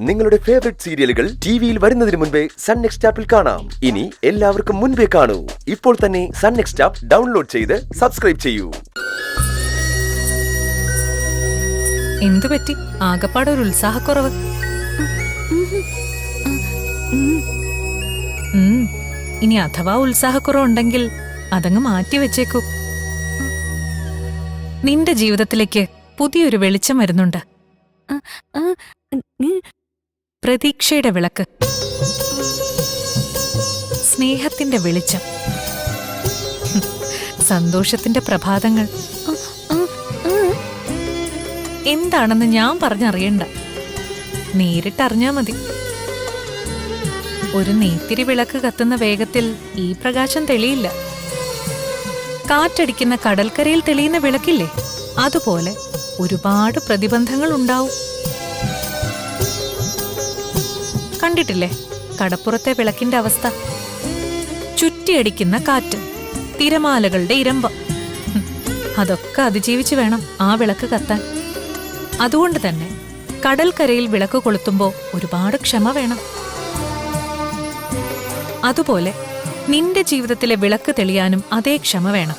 നിങ്ങളുടെ ഫേവറേറ്റ് സീരിയലുകൾ ടിവിയിൽ വരുന്നതിന് മുൻപേ സൺ നെക്സ്റ്റ് ആപ്പിൽ കാണാം. ഇനി എല്ലാവർക്കും മുൻപേ കാണൂ. ഇപ്പോൾ തന്നെ സൺ നെക്സ്റ്റ് ആപ്പ് ഡൗൺലോഡ് ചെയ്ത് സബ്സ്ക്രൈബ് ചെയ്യൂ. എന്തുപറ്റി? ആകപ്പാടെ ഒരു ഉത്സാഹക്കുറവ്. ഇനി അഥവാ ഉത്സാഹക്കുറവുണ്ടെങ്കിൽ അതങ്ങ് മാറ്റി വെച്ചേക്കൂ. നിന്റെ ജീവിതത്തിലേക്ക് പുതിയൊരു വെളിച്ചം വരുന്നുണ്ട്. പ്രതീക്ഷയുടെ വിളക്ക്, സ്നേഹത്തിന്റെ വെളിച്ചം, സന്തോഷത്തിന്റെ പ്രഭാതങ്ങൾ. എന്താണെന്ന് ഞാൻ പറഞ്ഞറിയണ്ട, നേരിട്ടറിഞ്ഞാ മതി. ഒരു നെയ്ത്തിരി വിളക്ക് കത്തുന്ന വേഗത്തിൽ ഈ പ്രകാശം തെളിയില്ല. കാറ്റടിക്കുന്ന കടൽക്കരയിൽ തെളിയുന്ന വിളക്കില്ലേ, അതുപോലെ ഒരുപാട് പ്രതിബന്ധങ്ങൾ ഉണ്ടാവും. കണ്ടിട്ടില്ലേ കടപ്പുറത്തെ വിളക്കിന്റെ അവസ്ഥ? ചുറ്റിയടിക്കുന്ന കാറ്റ്, തിരമാലകളുടെ ഇരമ്പം, അതൊക്കെ അതിജീവിച്ച് വേണം ആ വിളക്ക് കത്താൻ. അതുകൊണ്ട് തന്നെ കടൽക്കരയിൽ വിളക്ക് കൊളുത്തുമ്പോ ഒരുപാട് ക്ഷമ വേണം. അതുപോലെ നിന്റെ ജീവിതത്തിലെ വിളക്ക് തെളിയാനും അതേ ക്ഷമ വേണം.